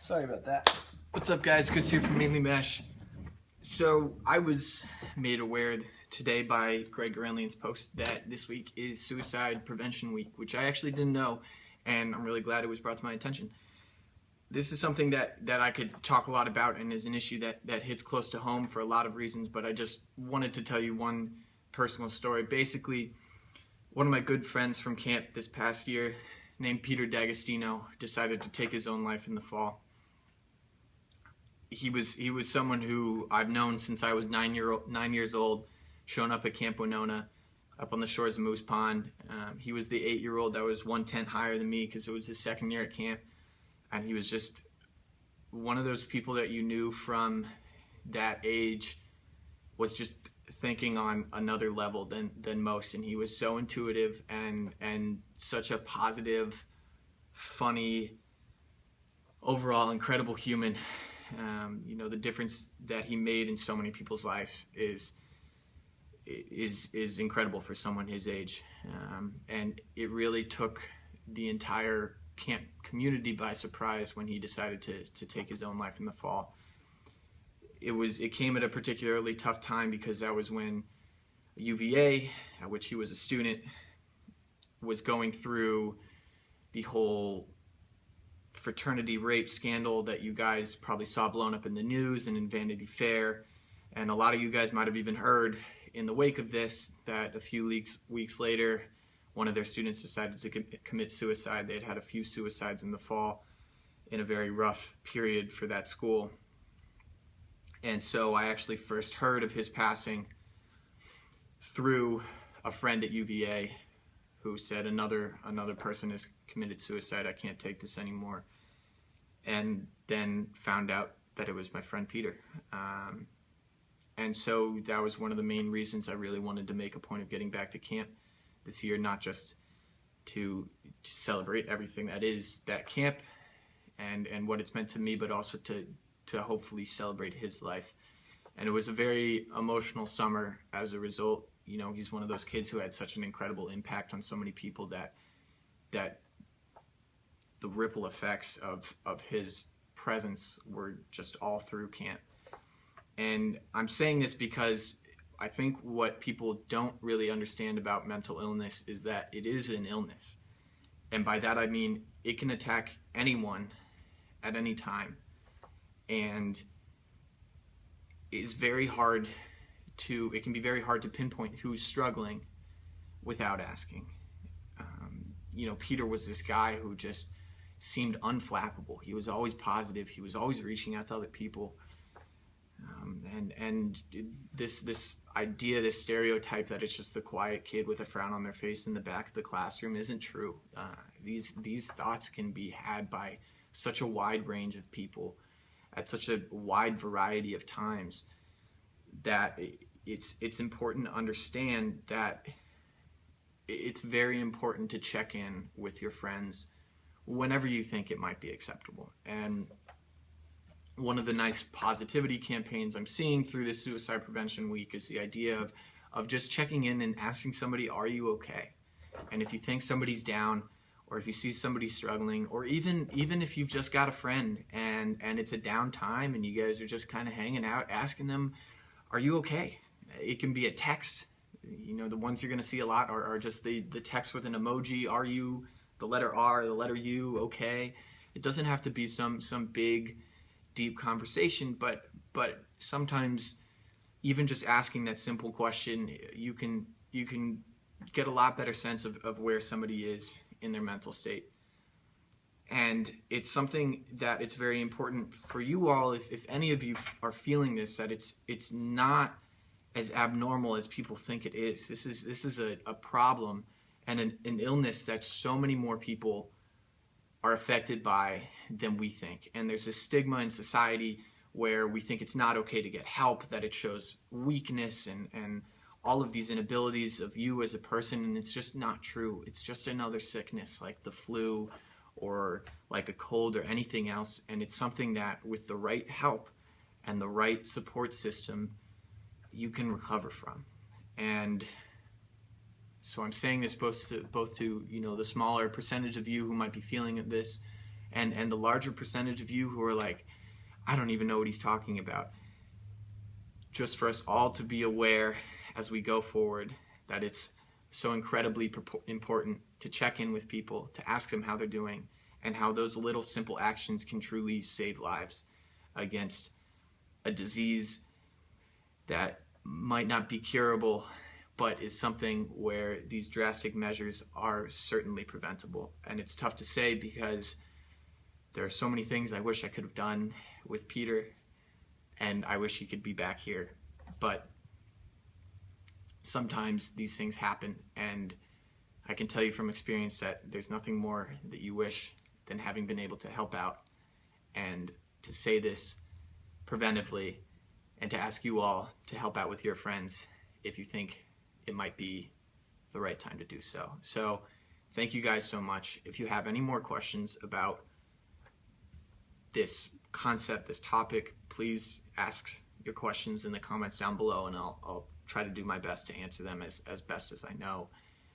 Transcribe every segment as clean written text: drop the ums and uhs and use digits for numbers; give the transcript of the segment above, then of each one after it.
Sorry about that. What's up, guys? Chris here from Mainely Mesh. So I was made aware today by Greg Garanlian's post that this week is Suicide Prevention Week, which I actually didn't know, and I'm really glad it was brought to my attention. This is something that I could talk a lot about and is an issue that hits close to home for a lot of reasons, but I just wanted to tell you one personal story. Basically, one of my good friends from camp this past year, named Peter D'Agostino, decided to take his own life in the fall. He was someone who I've known since I was 9 years old, showing up at Camp Winona, up on the shores of Moose Pond. He was the 8-year-old that was 1/10 higher than me because it was his second year at camp, and he was just one of those people that you knew from that age was just thinking on another level than most, and he was so intuitive and such a positive, funny, overall incredible human. The difference that he made in so many people's lives is incredible for someone his age, and it really took the entire camp community by surprise when he decided to take his own life in the fall. It came at a particularly tough time because that was when UVA, at which he was a student, was going through the whole fraternity rape scandal that you guys probably saw blown up in the news and in Vanity Fair. And a lot of you guys might have even heard in the wake of this that a few weeks later, one of their students decided to commit suicide. They had had a few suicides in the fall in a very rough period for that school. And so I actually first heard of his passing through a friend at UVA who said, another person has committed suicide, I can't take this anymore. And then found out that it was my friend Peter. And so that was one of the main reasons I really wanted to make a point of getting back to camp this year, not just to celebrate everything that is that camp and what it's meant to me, but also to hopefully celebrate his life. And it was a very emotional summer as a result. You know, he's one of those kids who had such an incredible impact on so many people that the ripple effects of his presence were just all through camp. And I'm saying this because I think what people don't really understand about mental illness is that it is an illness. And by that I mean it can attack anyone at any time. And it can be very hard to pinpoint who's struggling without asking. Peter was this guy who just seemed unflappable. He was always positive. He was always reaching out to other people. And this idea, this stereotype that it's just the quiet kid with a frown on their face in the back of the classroom isn't true. These thoughts can be had by such a wide range of people at such a wide variety of times that it's important to understand that it's very important to check in with your friends whenever you think it might be acceptable. And one of the nice positivity campaigns I'm seeing through this Suicide Prevention Week is the idea of just checking in and asking somebody, are you okay? And if you think somebody's down, or if you see somebody struggling, or even if you've just got a friend and it's a down time and you guys are just kind of hanging out, asking them, are you okay? It can be a text. The ones you're going to see a lot are just the text with an emoji. Are you, the letter R, the letter U, okay? It doesn't have to be some big, deep conversation, but sometimes even just asking that simple question, you can get a lot better sense of where somebody is in their mental state. And it's something that it's very important for you all, if any of you are feeling this, that it's not as abnormal as people think it is. This is a problem and an illness that so many more people are affected by than we think. And there's a stigma in society where we think it's not okay to get help, that it shows weakness and all of these inabilities of you as a person, and it's just not true. It's just another sickness like the flu or like a cold or anything else, and it's something that with the right help and the right support system, you can recover from. And so I'm saying this both to the smaller percentage of you who might be feeling this, and the larger percentage of you who are like, I don't even know what he's talking about. Just for us all to be aware as we go forward that it's so incredibly important to check in with people, to ask them how they're doing, and how those little simple actions can truly save lives against a disease that might not be curable, but is something where these drastic measures are certainly preventable. And it's tough to say because there are so many things I wish I could have done with Peter, and I wish he could be back here. But sometimes these things happen, and I can tell you from experience that there's nothing more that you wish than having been able to help out, and to say this preventively, and to ask you all to help out with your friends if you think it might be the right time to do so. So thank you guys so much. If you have any more questions about this concept, this topic, please ask your questions in the comments down below, and I'll try to do my best to answer them as best as I know.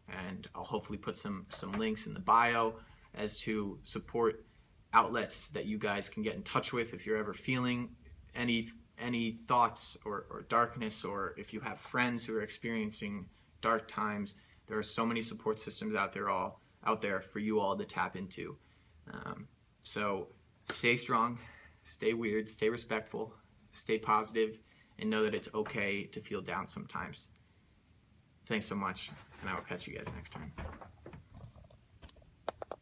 And I'll hopefully put some links in the bio as to support outlets that you guys can get in touch with if you're ever feeling any thoughts or darkness, or if you have friends who are experiencing dark times. There are so many support systems out there for you all to tap into. So stay strong, stay weird, stay respectful, stay positive, and know that it's okay to feel down sometimes. Thanks so much, and I will catch you guys next time.